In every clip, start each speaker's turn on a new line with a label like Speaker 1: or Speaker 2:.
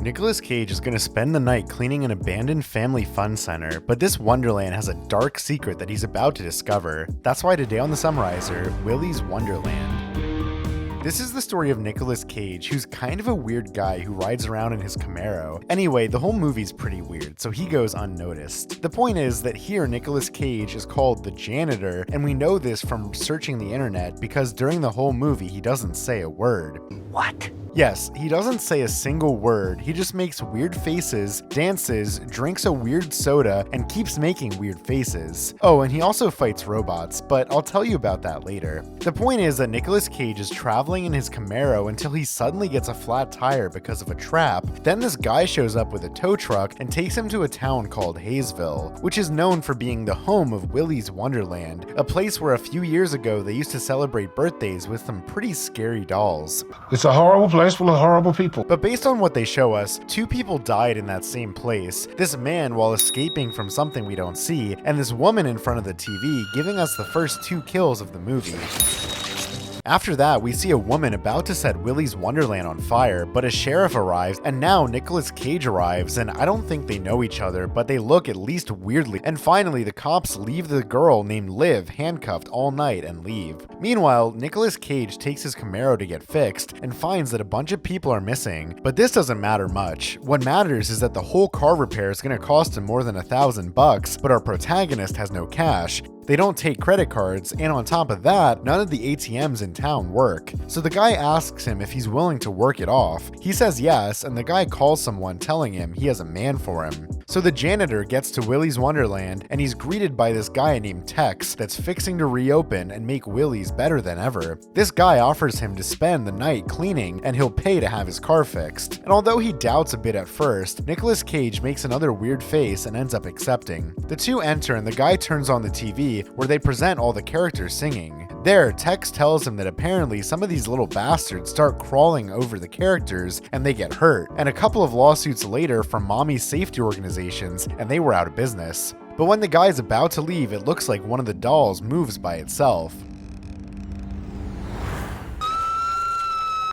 Speaker 1: Nicolas Cage is going to spend the night cleaning an abandoned family fun center, but this Wonderland has a dark secret that he's about to discover. That's why today on the Summarizer, Willy's Wonderland. This is the story of Nicolas Cage, who's kind of a weird guy who rides around in his Camaro. Anyway, the whole movie's pretty weird, so he goes unnoticed. The point is that here Nicolas Cage is called the Janitor, and we know this from searching the internet because during the whole movie he doesn't say a word.
Speaker 2: What?
Speaker 1: Yes, he doesn't say a single word, he just makes weird faces, dances, drinks a weird soda, and keeps making weird faces. Oh, and he also fights robots, but I'll tell you about that later. The point is that Nicolas Cage is traveling in his Camaro until he suddenly gets a flat tire because of a trap. Then this guy shows up with a tow truck and takes him to a town called Hayesville, which is known for being the home of Willy's Wonderland, a place where a few years ago they used to celebrate birthdays with some pretty scary dolls.
Speaker 3: It's a horrible place full of horrible people.
Speaker 1: But based on what they show us, 2 people died in that same place. This man while escaping from something we don't see, and this woman in front of the TV giving us the first 2 kills of the movie. After that, we see a woman about to set Willy's Wonderland on fire, but a sheriff arrives, and now Nicolas Cage arrives, and I don't think they know each other, but they look at least weirdly. And finally, the cops leave the girl named Liv handcuffed all night and leave. Meanwhile, Nicolas Cage takes his Camaro to get fixed and finds that a bunch of people are missing, but this doesn't matter much. What matters is that the whole car repair is going to cost him more than $1,000, but our protagonist has no cash. They don't take credit cards, and on top of that, none of the ATMs in town work. So the guy asks him if he's willing to work it off. He says yes, and the guy calls someone telling him he has a man for him. So the janitor gets to Willy's Wonderland, and he's greeted by this guy named Tex that's fixing to reopen and make Willy's better than ever. This guy offers him to spend the night cleaning, and he'll pay to have his car fixed. And although he doubts a bit at first, Nicolas Cage makes another weird face and ends up accepting. The 2 enter, and the guy turns on the TV where they present all the characters singing. There, Tex tells him that apparently some of these little bastards start crawling over the characters and they get hurt, and a couple of lawsuits later from mommy safety organizations, and they were out of business. But when the guy's about to leave, it looks like one of the dolls moves by itself.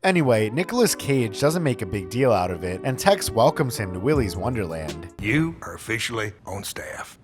Speaker 1: Anyway, Nicolas Cage doesn't make a big deal out of it, and Tex welcomes him to Willy's Wonderland.
Speaker 3: You are officially on staff.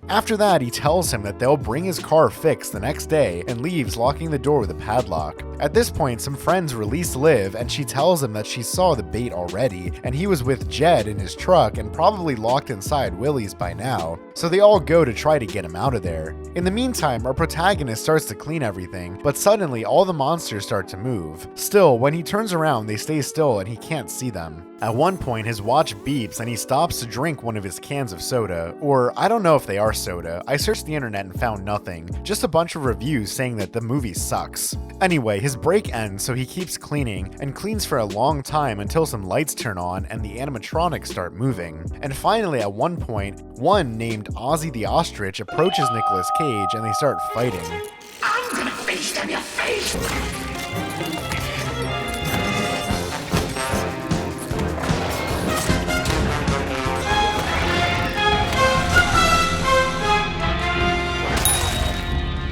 Speaker 1: After that, he tells him that they'll bring his car fixed the next day and leaves, locking the door with a padlock. At this point, some friends release Liv, and she tells him that she saw the bait already, and he was with Jed in his truck and probably locked inside Willy's by now. So they all go to try to get him out of there. In the meantime, our protagonist starts to clean everything, but suddenly all the monsters start to move. Still, when he turns around, they stay still and he can't see them. At one point, his watch beeps and he stops to drink one of his cans of soda, or I don't know if they are soda. I searched the internet and found nothing, just a bunch of reviews saying that the movie sucks. Anyway, his break ends, so he keeps cleaning, and cleans for a long time until some lights turn on and the animatronics start moving. And finally, at one point, one named Ozzy the Ostrich approaches Nicolas Cage and they start fighting.
Speaker 2: I'm gonna feast on your face!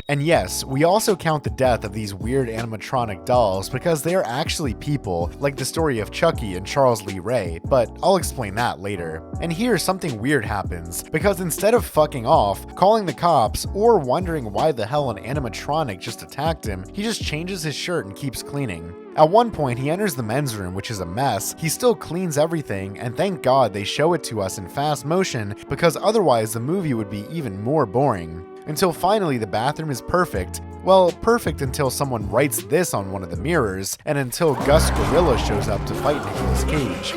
Speaker 1: And yes, we also count the death of these weird animatronic dolls because they are actually people, like the story of Chucky and Charles Lee Ray, but I'll explain that later. And here something weird happens, because instead of fucking off, calling the cops, or wondering why the hell an animatronic just attacked him, he just changes his shirt and keeps cleaning. At one point, he enters the men's room, which is a mess. He still cleans everything, and thank God they show it to us in fast motion, because otherwise the movie would be even more boring. Until finally the bathroom is perfect. Well, perfect until someone writes this on one of the mirrors, and until Gus Gorilla shows up to fight Nicolas Cage.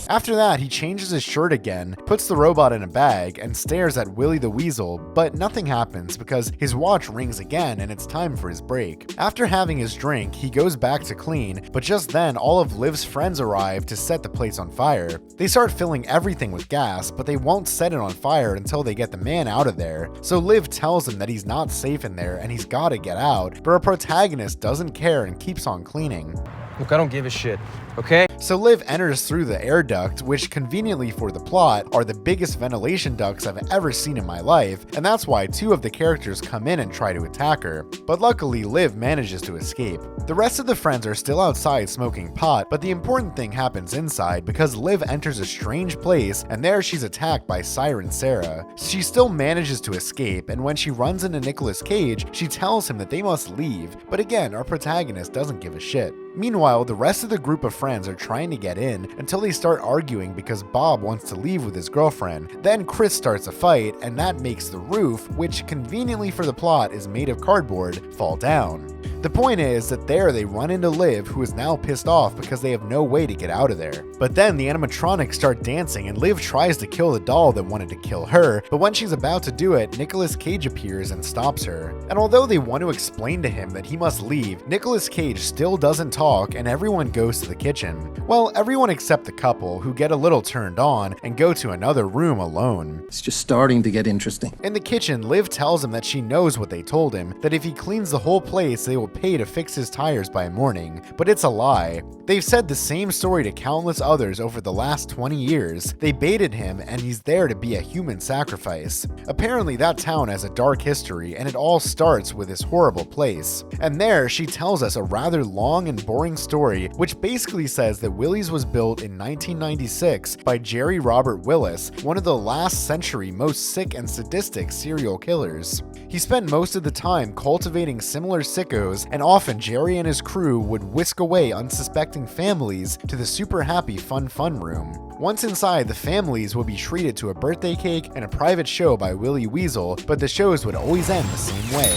Speaker 1: After that, he changes his shirt again, puts the robot in a bag, and stares at Willy the Weasel, but nothing happens because his watch rings again and it's time for his break. After having his drink, he goes back to clean, but just then all of Liv's friends arrive to set the place on fire. They start filling everything with gas, but they won't set it on fire until they get the man out of there. So Liv tells him that he's not safe in there and he's gotta get out, but our protagonist doesn't care and keeps on cleaning.
Speaker 4: Look, I don't give a shit, okay?
Speaker 1: So Liv enters through the air duct duct, which conveniently for the plot are the biggest ventilation ducts I've ever seen in my life, and that's why two of the characters come in and try to attack her. But luckily, Liv manages to escape. The rest of the friends are still outside smoking pot, but the important thing happens inside because Liv enters a strange place, and there she's attacked by Siren Sarah. She still manages to escape, and when she runs into Nicolas Cage, she tells him that they must leave, but again, our protagonist doesn't give a shit. Meanwhile, the rest of the group of friends are trying to get in until they start arguing because Bob wants to leave with his girlfriend. Then Chris starts a fight, and that makes the roof, which conveniently for the plot is made of cardboard, fall down. The point is that there they run into Liv, who is now pissed off because they have no way to get out of there. But then the animatronics start dancing and Liv tries to kill the doll that wanted to kill her, but when she's about to do it, Nicolas Cage appears and stops her. And although they want to explain to him that he must leave, Nicolas Cage still doesn't talk and everyone goes to the kitchen. Well, everyone except the couple, who get a little turned on and go to another room alone.
Speaker 4: It's just starting to get interesting.
Speaker 1: In the kitchen, Liv tells him that she knows what they told him, that if he cleans the whole place, they will pay to fix his tires by morning, but it's a lie. They've said the same story to countless others over the last 20 years. They baited him and he's there to be a human sacrifice. Apparently that town has a dark history and it all starts with this horrible place. And there she tells us a rather long and boring story which basically says that Willys was built in 1996 by Jerry Robert Willys, one of the last century most sick and sadistic serial killers. He spent most of the time cultivating similar sickos, and often Jerry and his crew would whisk away unsuspecting families to the super happy fun room. Once inside, the families would be treated to a birthday cake and a private show by Willy Weasel, but the shows would always end the same way.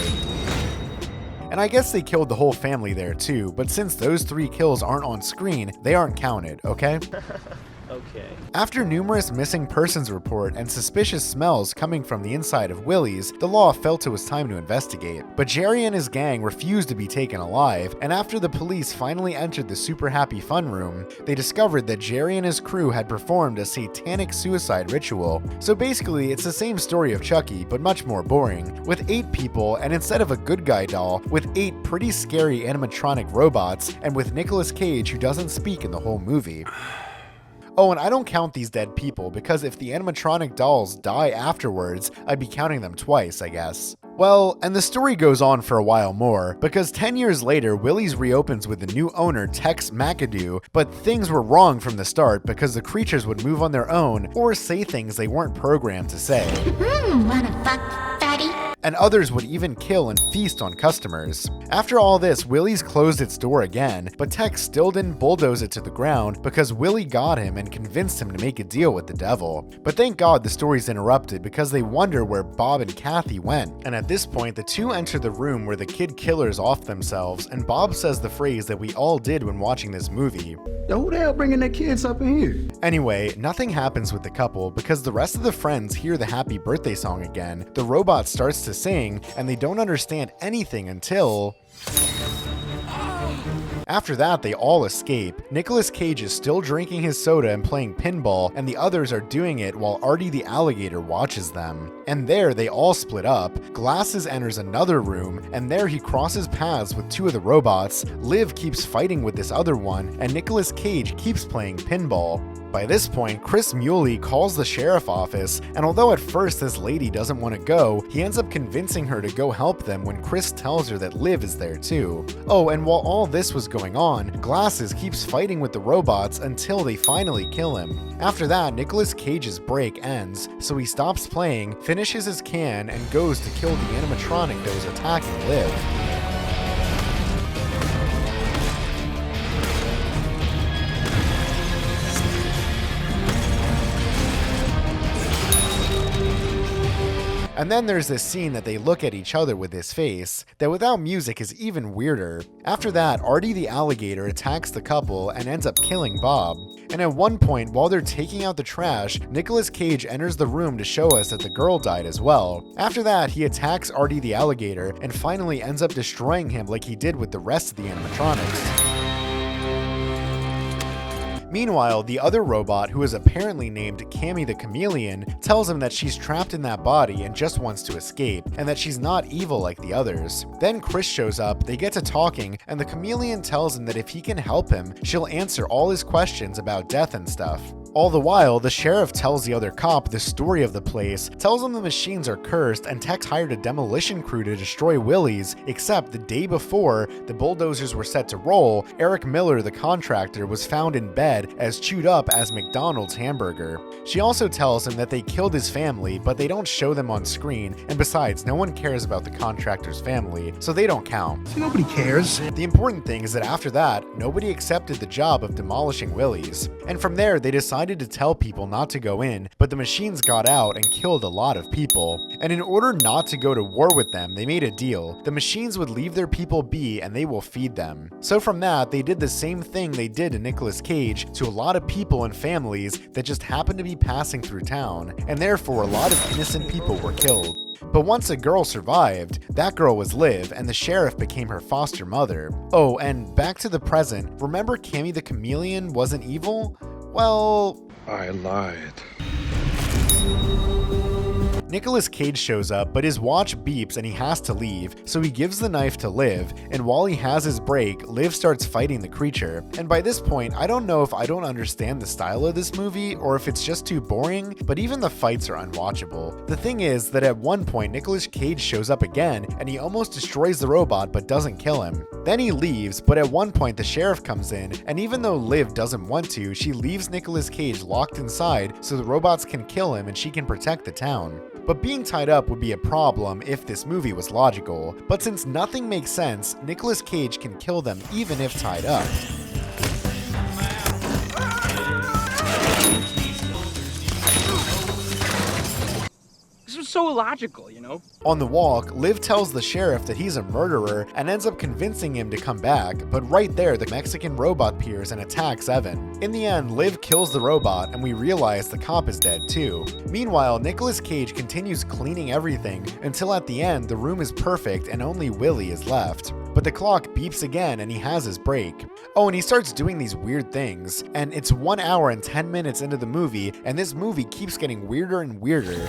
Speaker 1: And I guess they killed the whole family there too, but since those 3 kills aren't on screen, they aren't counted, okay?
Speaker 5: Okay.
Speaker 1: After numerous missing persons report and suspicious smells coming from the inside of Willys, the law felt it was time to investigate. But Jerry and his gang refused to be taken alive, and after the police finally entered the super happy fun room, they discovered that Jerry and his crew had performed a satanic suicide ritual. So basically, it's the same story of Chucky, but much more boring, with 8 people, and instead of a good guy doll, with 8 pretty scary animatronic robots, and with Nicolas Cage who doesn't speak in the whole movie. Oh, and I don't count these dead people because if the animatronic dolls die afterwards, I'd be counting them twice, I guess. Well, and the story goes on for a while more, because 10 years later, Willys reopens with the new owner, Tex McAdoo, but things were wrong from the start because the creatures would move on their own or say things they weren't programmed to say.
Speaker 2: Wanna fuck, fatty?
Speaker 1: And others would even kill and feast on customers. After all this, Willys closed its door again, but Tex still didn't bulldoze it to the ground because Willy got him and convinced him to make a deal with the devil. But thank God the story's interrupted because they wonder where Bob and Cathy went. And at this point, the two enter the room where the kid killers off themselves, and Bob says the phrase that we all did when watching this movie.
Speaker 4: Yo, who the hell bringing their kids up in here?
Speaker 1: Anyway, nothing happens with the couple because the rest of the friends hear the happy birthday song again, the robot starts to sing, and they don't understand anything until... After that, they all escape. Nicolas Cage is still drinking his soda and playing pinball, and the others are doing it while Artie the alligator watches them. And there, they all split up. Glasses enters another room, and there he crosses paths with 2 of the robots. Liv keeps fighting with this other one, and Nicolas Cage keeps playing pinball. By this point, Chris Muley calls the sheriff office, and although at first this lady doesn't want to go, he ends up convincing her to go help them when Chris tells her that Liv is there too. Oh, and while all this was going on, Glasses keeps fighting with the robots until they finally kill him. After that, Nicolas Cage's break ends, so he stops playing, finishes his can, and goes to kill the animatronic that was attacking Liv. And then there's this scene that they look at each other with this face, that without music is even weirder. After that, Artie the alligator attacks the couple and ends up killing Bob. And at one point, while they're taking out the trash, Nicolas Cage enters the room to show us that the girl died as well. After that, he attacks Artie the alligator and finally ends up destroying him like he did with the rest of the animatronics. Meanwhile, the other robot, who is apparently named Cammy the Chameleon, tells him that she's trapped in that body and just wants to escape, and that she's not evil like the others. Then Chris shows up, they get to talking, and the chameleon tells him that if he can help him, she'll answer all his questions about death and stuff. All the while, the sheriff tells the other cop the story of the place, tells him the machines are cursed, and Tex hired a demolition crew to destroy Willys, except the day before the bulldozers were set to roll, Eric Miller, the contractor, was found in bed as chewed up as McDonald's hamburger. She also tells him that they killed his family, but they don't show them on screen, and besides, no one cares about the contractor's family, so they don't count.
Speaker 3: See, nobody cares.
Speaker 1: The important thing is that after that, nobody accepted the job of demolishing Willys. And from there, they decided to tell people not to go in, but the machines got out and killed a lot of people. And in order not to go to war with them, they made a deal. The machines would leave their people be and they will feed them. So from that, they did the same thing they did to Nicolas Cage to a lot of people and families that just happened to be passing through town, and therefore a lot of innocent people were killed. But once a girl survived, that girl was Liv, and the sheriff became her foster mother. Oh, and back to the present, remember Cammy the Chameleon wasn't evil? Well,
Speaker 3: I lied.
Speaker 1: Nicolas Cage shows up, but his watch beeps and he has to leave, so he gives the knife to Liv, and while he has his break, Liv starts fighting the creature. And by this point, I don't know if I don't understand the style of this movie, or if it's just too boring, but even the fights are unwatchable. The thing is that at one point, Nicolas Cage shows up again, and he almost destroys the robot but doesn't kill him. Then he leaves, but at one point the sheriff comes in, and even though Liv doesn't want to, she leaves Nicolas Cage locked inside so the robots can kill him and she can protect the town. But being tied up would be a problem if this movie was logical. But since nothing makes sense, Nicolas Cage can kill them even if tied up.
Speaker 5: This was so illogical, you know?
Speaker 1: On the walk, Liv tells the sheriff that he's a murderer and ends up convincing him to come back, but right there the Mexican robot appears and attacks Evan. In the end, Liv kills the robot and we realize the cop is dead too. Meanwhile, Nicolas Cage continues cleaning everything until at the end the room is perfect and only Willy is left. But the clock beeps again and he has his break. Oh, and he starts doing these weird things, and it's 1 hour and 10 minutes into the movie, and this movie keeps getting weirder and weirder.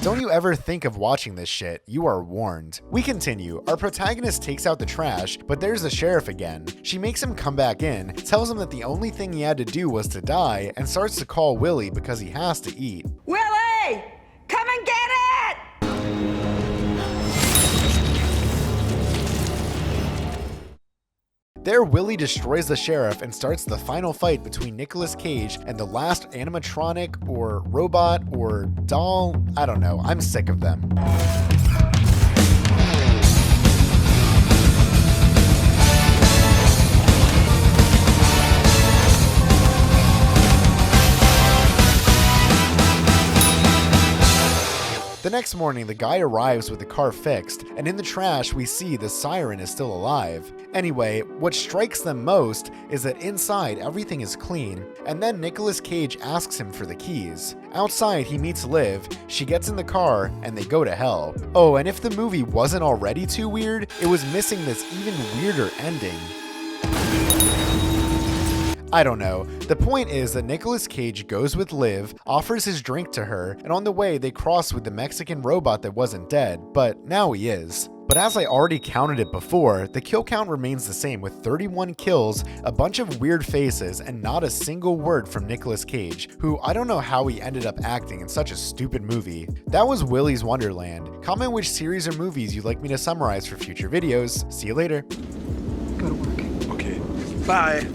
Speaker 1: Don't you ever think of watching this shit, you are warned. We continue. Our protagonist takes out the trash, but there's the sheriff again. She makes him come back in, tells him that the only thing he had to do was to die, and starts to call Willy because he has to eat.
Speaker 6: Willy! Come and get it!
Speaker 1: There, Willy destroys the sheriff and starts the final fight between Nicolas Cage and the last animatronic or robot or doll. I don't know. I'm sick of them. The next morning, the guy arrives with the car fixed, and in the trash we see the siren is still alive. Anyway, what strikes them most is that inside everything is clean, and then Nicolas Cage asks him for the keys. Outside, he meets Liv, she gets in the car, and they go to hell. Oh, and if the movie wasn't already too weird, it was missing this even weirder ending. I don't know. The point is that Nicolas Cage goes with Liv, offers his drink to her, and on the way they cross with the Mexican robot that wasn't dead, but now he is. But as I already counted it before, the kill count remains the same with 31 kills, a bunch of weird faces, and not a single word from Nicolas Cage, who I don't know how he ended up acting in such a stupid movie. That was Willy's Wonderland. Comment which series or movies you'd like me to summarize for future videos. See you later.
Speaker 5: Go to work.
Speaker 3: Okay. Bye.